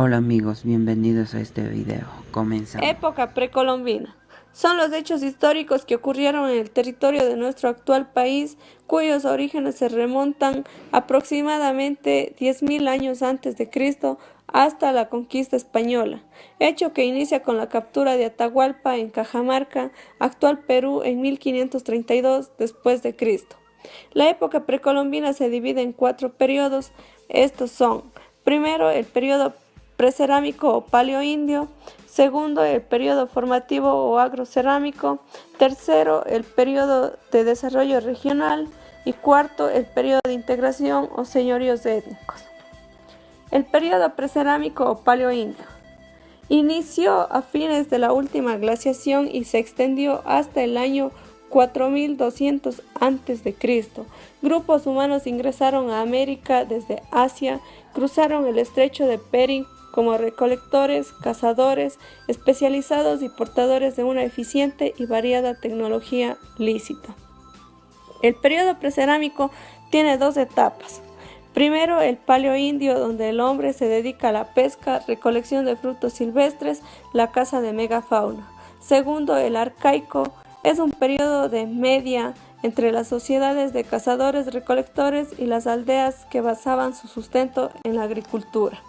Hola amigos, bienvenidos a este video. Comenzamos. Época precolombina. Son los hechos históricos que ocurrieron en el territorio de nuestro actual país, cuyos orígenes se remontan aproximadamente 10.000 años antes de Cristo hasta la conquista española, hecho que inicia con la captura de Atahualpa en Cajamarca, actual Perú, en 1532 después de Cristo. La época precolombina se divide en 4 periodos. Estos son: primero, el periodo precerámico o paleoindio; segundo, el periodo formativo o agrocerámico; tercero, el periodo de desarrollo regional; y cuarto, el periodo de integración o señoríos étnicos. El periodo precerámico o paleoindio inició a fines de la última glaciación y se extendió hasta el año 4200 a.C. Grupos humanos ingresaron a América desde Asia, cruzaron el estrecho de Bering como recolectores, cazadores, especializados y portadores de una eficiente y variada tecnología lícita. El periodo precerámico tiene 2 etapas. Primero, el paleoindio, donde el hombre se dedica a la pesca, recolección de frutos silvestres, la caza de megafauna. Segundo, el arcaico, es un periodo de media entre las sociedades de cazadores-recolectores y las aldeas que basaban su sustento en la agricultura.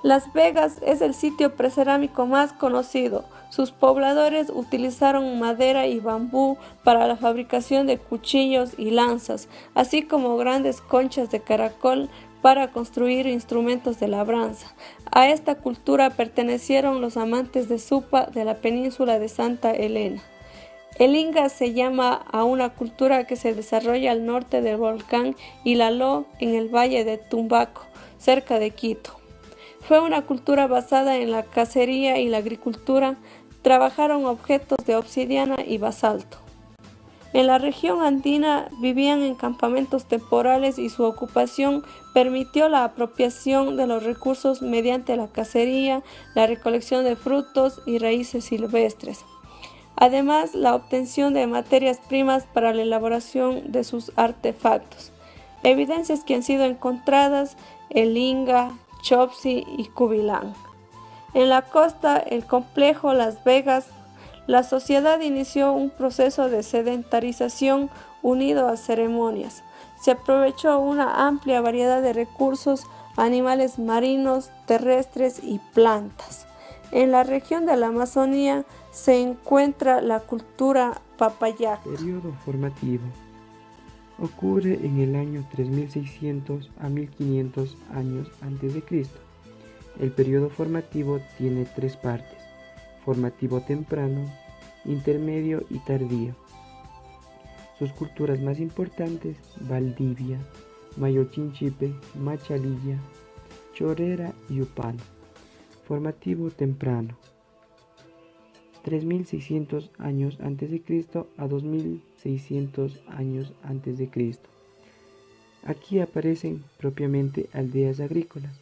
Las Vegas es el sitio precerámico más conocido. Sus pobladores utilizaron madera y bambú para la fabricación de cuchillos y lanzas, así como grandes conchas de caracol para construir instrumentos de labranza. A esta cultura pertenecieron los amantes de Supa de la península de Santa Elena. El Inga se llama a una cultura que se desarrolla al norte del volcán Ilaló, en el valle de Tumbaco, cerca de Quito. Fue una cultura basada en la cacería y la agricultura. Trabajaron objetos de obsidiana y basalto. En la región andina vivían en campamentos temporales y su ocupación permitió la apropiación de los recursos mediante la cacería, la recolección de frutos y raíces silvestres. Además, la obtención de materias primas para la elaboración de sus artefactos. Evidencias que han sido encontradas: el Inga, Chopsi y Cubilán. En la costa, el complejo Las Vegas, la sociedad inició un proceso de sedentarización unido a ceremonias. Se aprovechó una amplia variedad de recursos, animales marinos, terrestres y plantas. En la región de la Amazonía se encuentra la cultura Papayacta. Periodo formativo. Ocurre en el año 3600 a 1500 años antes de Cristo. El periodo formativo tiene 3 partes: formativo temprano, intermedio y tardío. Sus culturas más importantes: Valdivia, Mayochinchipe, Machalilla, Chorrera y Upano. Formativo temprano: 3600 años antes de Cristo a 2600 años antes de Cristo. Aquí aparecen propiamente aldeas agrícolas.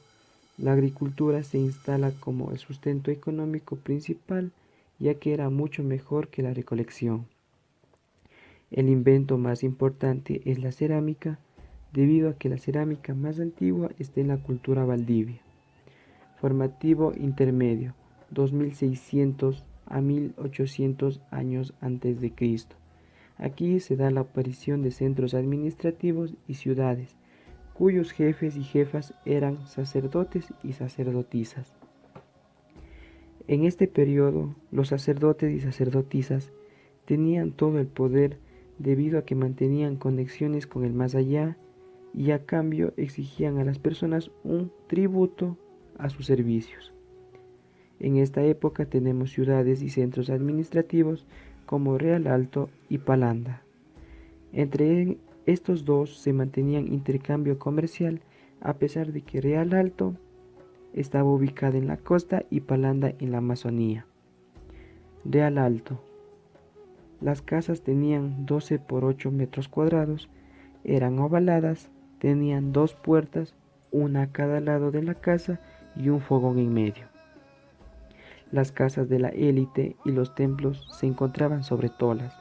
La agricultura se instala como el sustento económico principal, ya que era mucho mejor que la recolección. El invento más importante es la cerámica, debido a que la cerámica más antigua está en la cultura Valdivia. Formativo intermedio: 2600 a 1800 años antes de Cristo. Aquí se da la aparición de centros administrativos y ciudades, cuyos jefes y jefas eran sacerdotes y sacerdotisas. En este periodo, los sacerdotes y sacerdotisas tenían todo el poder debido a que mantenían conexiones con el más allá y a cambio exigían a las personas un tributo a sus servicios. En esta época tenemos ciudades y centros administrativos como Real Alto y Palanda. Entre estos dos se mantenían intercambio comercial, a pesar de que Real Alto estaba ubicada en la costa y Palanda en la Amazonía. Real Alto. Las casas tenían 12 por 8 metros cuadrados, eran ovaladas, tenían 2 puertas, una a cada lado de la casa y un fogón en medio. Las casas de la élite y los templos se encontraban sobre tolas.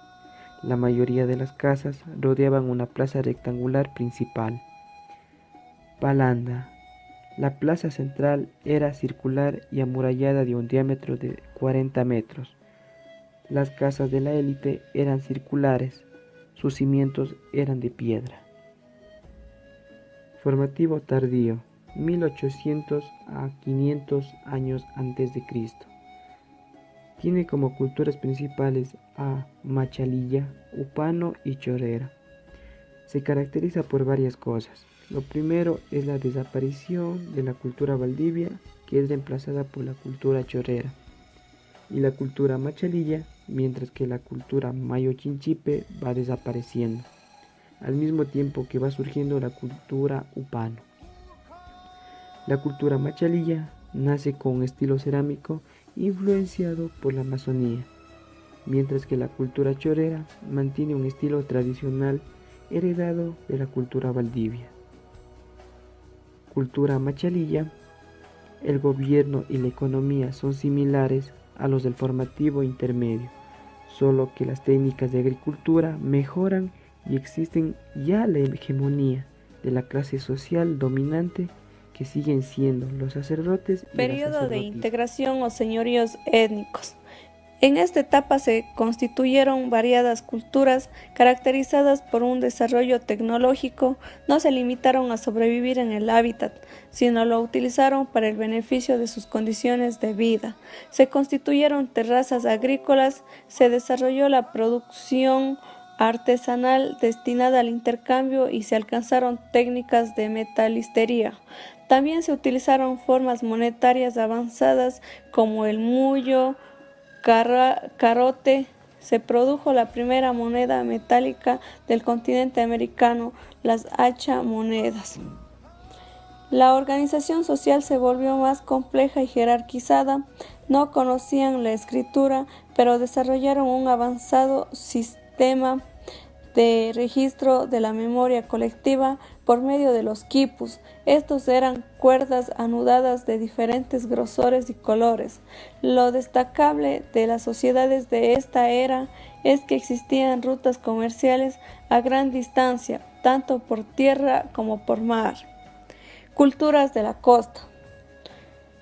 La mayoría de las casas rodeaban una plaza rectangular principal. Palanda. La plaza central era circular y amurallada de un diámetro de 40 metros. Las casas de la élite eran circulares, sus cimientos eran de piedra. Formativo tardío, 1800 a 500 años antes de Cristo. Tiene como culturas principales a Machalilla, Upano y Chorrera. Se caracteriza por varias cosas. Lo primero es la desaparición de la cultura Valdivia, que es reemplazada por la cultura Chorrera, y la cultura Machalilla, mientras que la cultura Mayo-Chinchipe va desapareciendo, al mismo tiempo que va surgiendo la cultura Upano. La cultura Machalilla nace con un estilo cerámico influenciado por la Amazonía, mientras que la cultura Chorrera mantiene un estilo tradicional heredado de la cultura Valdivia. Cultura Machalilla, el gobierno y la economía son similares a los del formativo intermedio, solo que las técnicas de agricultura mejoran y existen ya la hegemonía de la clase social dominante que siguen siendo los sacerdotes y Periodo de integración o señoríos étnicos. En esta etapa se constituyeron variadas culturas caracterizadas por un desarrollo tecnológico. No se limitaron a sobrevivir en el hábitat, sino lo utilizaron para el beneficio de sus condiciones de vida. Se constituyeron terrazas agrícolas, se desarrolló la producción artesanal destinada al intercambio y se alcanzaron técnicas de metalistería. También se utilizaron formas monetarias avanzadas como el mullo, carote. Se produjo la primera moneda metálica del continente americano, las hacha-monedas. La organización social se volvió más compleja y jerarquizada. No conocían la escritura, pero desarrollaron un avanzado sistema de registro de la memoria colectiva por medio de los quipus. Estos eran cuerdas anudadas de diferentes grosores y colores. Lo destacable de las sociedades de esta era es que existían rutas comerciales a gran distancia, tanto por tierra como por mar. Culturas de la costa.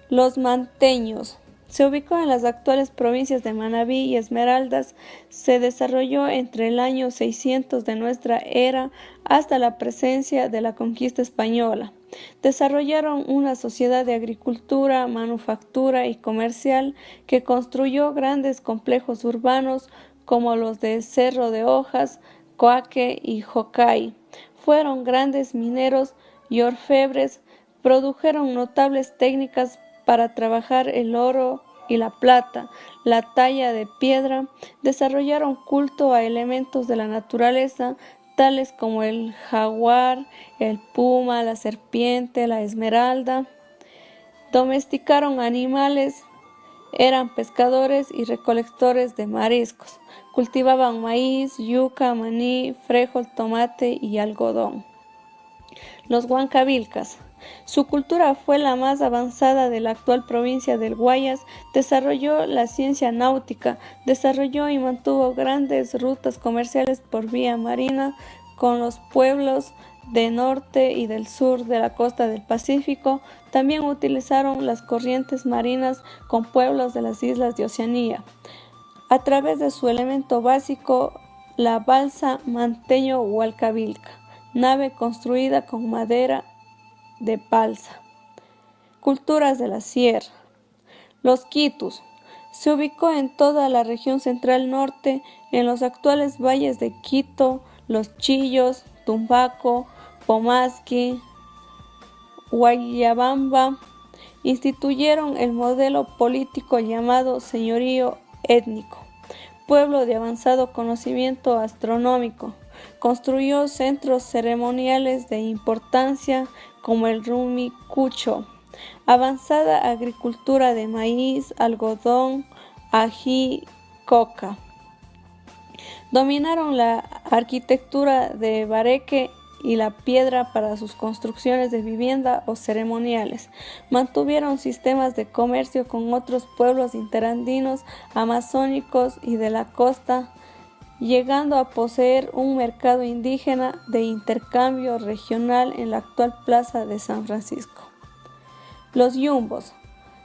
Los manteños. Se ubicó en las actuales provincias de Manabí y Esmeraldas. Se desarrolló entre el año 600 de nuestra era hasta la presencia de la conquista española. Desarrollaron una sociedad de agricultura, manufactura y comercial que construyó grandes complejos urbanos como los de Cerro de Hojas, Coaque y Jocay. Fueron grandes mineros y orfebres, produjeron notables técnicas para trabajar el oro y la plata, la talla de piedra, desarrollaron culto a elementos de la naturaleza, tales como el jaguar, el puma, la serpiente, la esmeralda. Domesticaron animales, eran pescadores y recolectores de mariscos. Cultivaban maíz, yuca, maní, frijol, tomate y algodón. Los huancavilcas. Su cultura fue la más avanzada de la actual provincia del Guayas. Desarrolló la ciencia náutica, desarrolló y mantuvo grandes rutas comerciales por vía marina con los pueblos del norte y del sur de la costa del Pacífico. También utilizaron las corrientes marinas con pueblos de las islas de Oceanía. A través de su elemento básico, la balsa manteño-hualcavilca, nave construida con madera de balsa. Culturas de la sierra. Los quitus. Se ubicó en toda la región central norte, en los actuales valles de Quito, Los Chillos, Tumbaco, Pomasqui, Guayabamba. Instituyeron el modelo político llamado señorío étnico. Pueblo de avanzado conocimiento astronómico. Construyó centros ceremoniales de importancia como el Rumicucho. Avanzada agricultura de maíz, algodón, ají, coca. Dominaron la arquitectura de bareque y la piedra para sus construcciones de vivienda o ceremoniales. Mantuvieron sistemas de comercio con otros pueblos interandinos, amazónicos y de la costa, llegando a poseer un mercado indígena de intercambio regional en la actual Plaza de San Francisco. Los yumbos.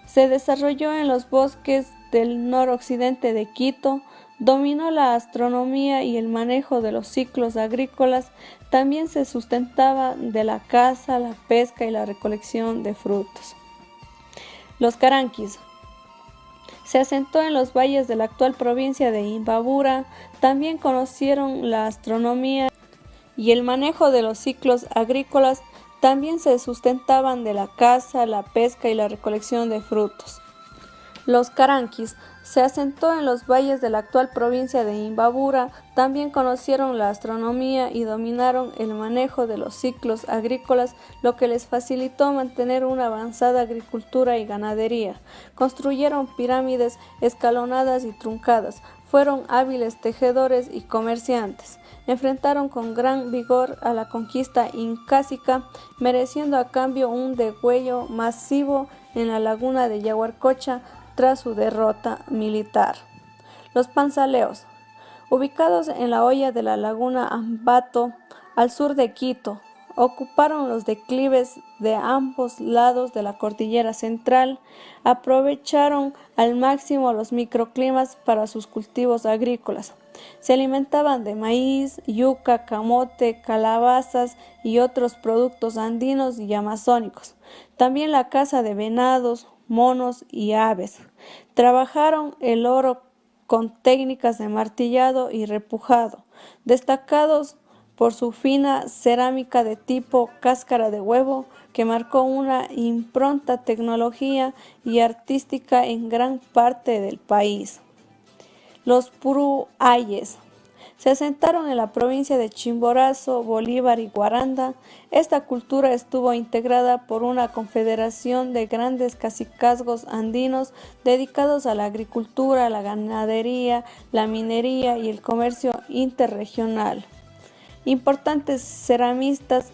Se desarrolló en los bosques del noroccidente de Quito, dominó la astronomía y el manejo de los ciclos agrícolas, también se sustentaba de la caza, la pesca y la recolección de frutos. Los caranquis. Se asentó en los valles de la actual provincia de Imbabura, también conocieron la astronomía y el manejo de los ciclos agrícolas, también se sustentaban de la caza, la pesca y la recolección de frutos. Los caranquis. Se asentó en los valles de la actual provincia de Imbabura, también conocieron la astronomía y dominaron el manejo de los ciclos agrícolas, lo que les facilitó mantener una avanzada agricultura y ganadería. Construyeron pirámides escalonadas y truncadas, fueron hábiles tejedores y comerciantes. Enfrentaron con gran vigor a la conquista incásica, mereciendo a cambio un degüello masivo en la laguna de Yaguarcocha tras su derrota militar. Los panzaleos. Ubicados en la hoya de la laguna Ambato, al sur de Quito, ocuparon los declives de ambos lados de la cordillera central, aprovecharon al máximo los microclimas para sus cultivos agrícolas. Se alimentaban de maíz, yuca, camote, calabazas y otros productos andinos y amazónicos. También la caza de venados, monos y aves. Trabajaron el oro con técnicas de martillado y repujado, destacados por su fina cerámica de tipo cáscara de huevo, que marcó una impronta tecnológica y artística en gran parte del país. Los puruayes. Se asentaron en la provincia de Chimborazo, Bolívar y Guaranda. Esta cultura estuvo integrada por una confederación de grandes cacicazgos andinos dedicados a la agricultura, la ganadería, la minería y el comercio interregional. Importantes ceramistas,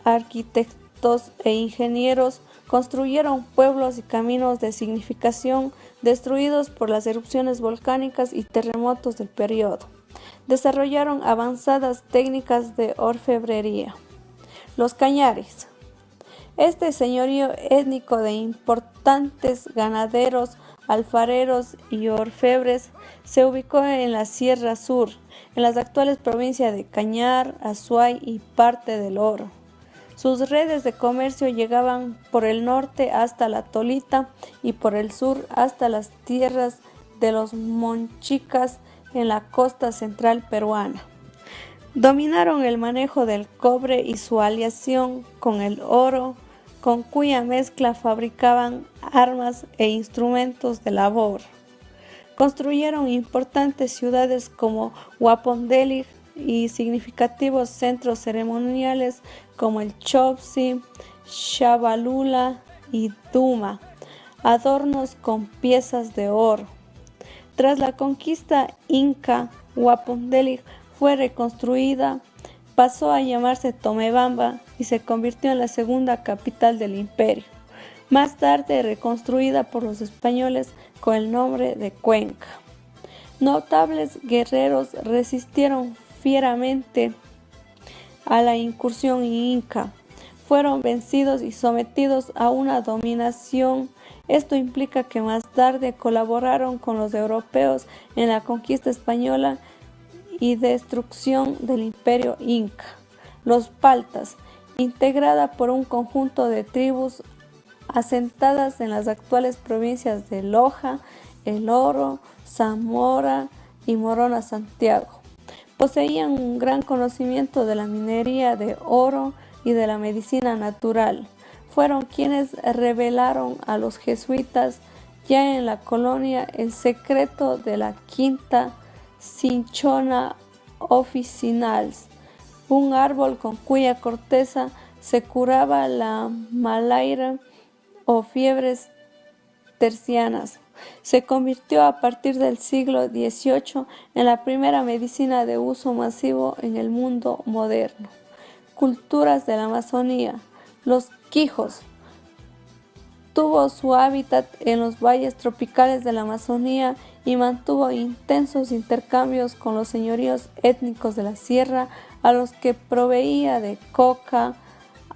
arquitectos e ingenieros construyeron pueblos y caminos de significación destruidos por las erupciones volcánicas y terremotos del periodo. Desarrollaron avanzadas técnicas de orfebrería. Los cañaris. Este señorío étnico de importantes ganaderos, alfareros y orfebres se ubicó en la Sierra Sur, en las actuales provincias de Cañar, Azuay y parte del Oro. Sus redes de comercio llegaban por el norte hasta la Tolita y por el sur hasta las tierras de los Monchicas en la costa central peruana. Dominaron el manejo del cobre y su aleación con el oro, con cuya mezcla fabricaban armas e instrumentos de labor. Construyeron importantes ciudades como Huapondeli y significativos centros ceremoniales como el Chopsi, Chabalula y Duma, adornos con piezas de oro. Tras la conquista inca, Huapondeli fue reconstruida, pasó a llamarse Tomebamba y se convirtió en la segunda capital del imperio, más tarde reconstruida por los españoles con el nombre de Cuenca. Notables guerreros resistieron fieramente a la incursión inca, fueron vencidos y sometidos a una dominación. Esto implica que más tarde colaboraron con los europeos en la conquista española y destrucción del imperio inca. Los paltas, integrada por un conjunto de tribus asentadas en las actuales provincias de Loja, El Oro, Zamora y Morona Santiago. Poseían un gran conocimiento de la minería de oro y de la medicina natural. Fueron quienes revelaron a los jesuitas ya en la colonia el secreto de la quinta Cinchona officinals, un árbol con cuya corteza se curaba la malaria o fiebres tercianas. Se convirtió a partir del siglo XVIII en la primera medicina de uso masivo en el mundo moderno. Culturas de la Amazonía. Los quijos. Tuvo su hábitat en los valles tropicales de la Amazonía y mantuvo intensos intercambios con los señoríos étnicos de la sierra, a los que proveía de coca,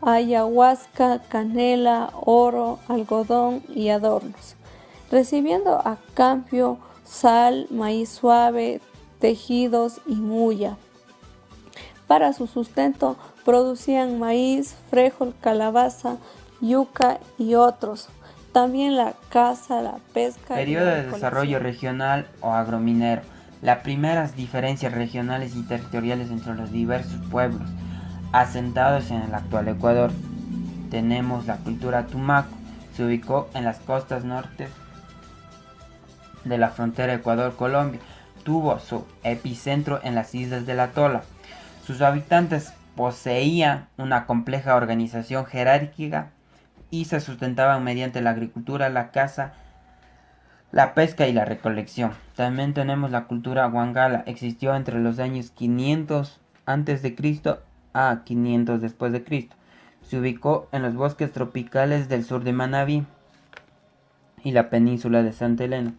ayahuasca, canela, oro, algodón y adornos, recibiendo a cambio sal, maíz suave, tejidos y mulla. Para su sustento producían maíz, frijol, calabaza, yuca y otros. También la caza, la pesca y Periodo la de desarrollo recolección. regional o agrominero. Las primeras diferencias regionales y territoriales entre los diversos pueblos asentados en el actual Ecuador. Tenemos la cultura Tumaco. Se ubicó en las costas norte de la frontera Ecuador-Colombia. Tuvo su epicentro en las islas de la Tola. Sus habitantes poseían una compleja organización jerárquica y se sustentaban mediante la agricultura, la caza, la pesca y la recolección. También tenemos la cultura Wangala. Existió entre los años 500 a.C. a 500 después de Cristo. Se ubicó en los bosques tropicales del sur de Manabí y la península de Santa Elena.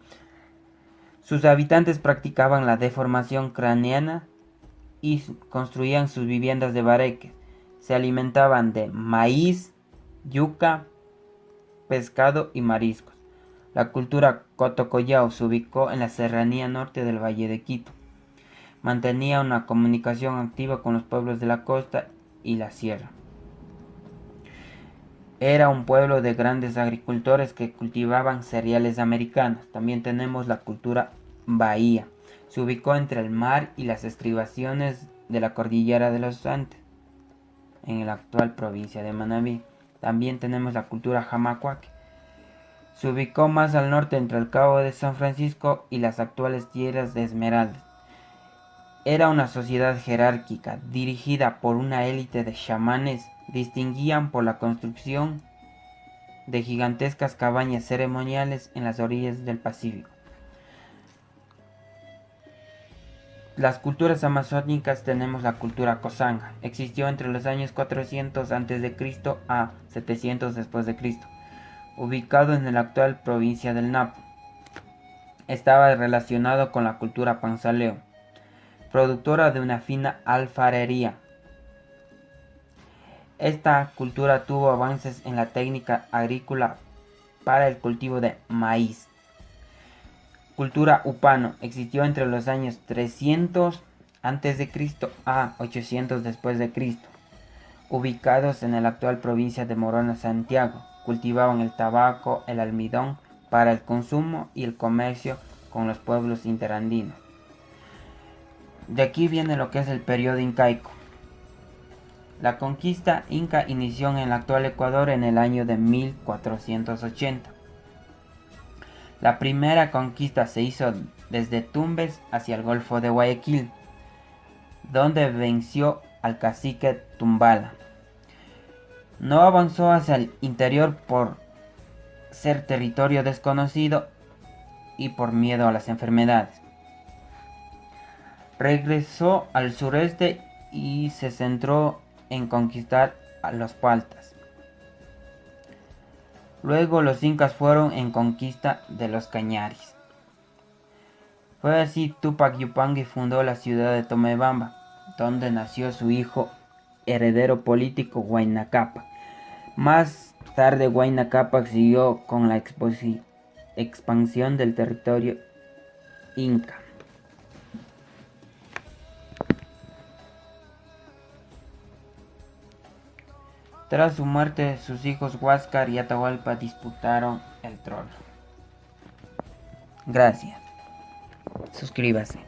Sus habitantes practicaban la deformación craneana y construían sus viviendas de bareque. Se alimentaban de maíz, yuca, pescado y mariscos. La cultura Cotocollao se ubicó en la serranía norte del Valle de Quito. Mantenía una comunicación activa con los pueblos de la costa y la sierra. Era un pueblo de grandes agricultores que cultivaban cereales americanos. También tenemos la cultura Bahía. Se ubicó entre el mar y las estribaciones de la cordillera de los Andes, en la actual provincia de Manabí. También tenemos la cultura Jamacuaque. Se ubicó más al norte entre el Cabo de San Francisco y las actuales tierras de Esmeraldas. Era una sociedad jerárquica dirigida por una élite de chamanes. Distinguían por la construcción de gigantescas cabañas ceremoniales en las orillas del Pacífico. Las culturas amazónicas tenemos la cultura Cosanga. Existió entre los años 400 a.C. a 700 después de Cristo. Ubicado en la actual provincia del Napo. Estaba relacionado con la cultura Panzaleo, productora de una fina alfarería. Esta cultura tuvo avances en la técnica agrícola para el cultivo de maíz. Cultura Upano. Existió entre los años 300 a.C. a 800 después de Cristo. Ubicados en la actual provincia de Morona, Santiago. Cultivaban el tabaco, el almidón para el consumo y el comercio con los pueblos interandinos. De aquí viene lo que es el periodo incaico. La conquista inca inició en el actual Ecuador en el año de 1480. La primera conquista se hizo desde Tumbes hacia el Golfo de Guayaquil, donde venció al cacique Tumbala. No avanzó hacia el interior por ser territorio desconocido y por miedo a las enfermedades. Regresó al sureste y se centró en conquistar a los paltas. Luego los incas fueron en conquista de los cañaris. Fue así Tupac Yupanqui fundó la ciudad de Tomebamba, donde nació su hijo heredero político Huayna Cápac. Más tarde Huayna Cápac siguió con la expansión del territorio inca. Tras su muerte, sus hijos Huáscar y Atahualpa disputaron el trono. Gracias. Suscríbase.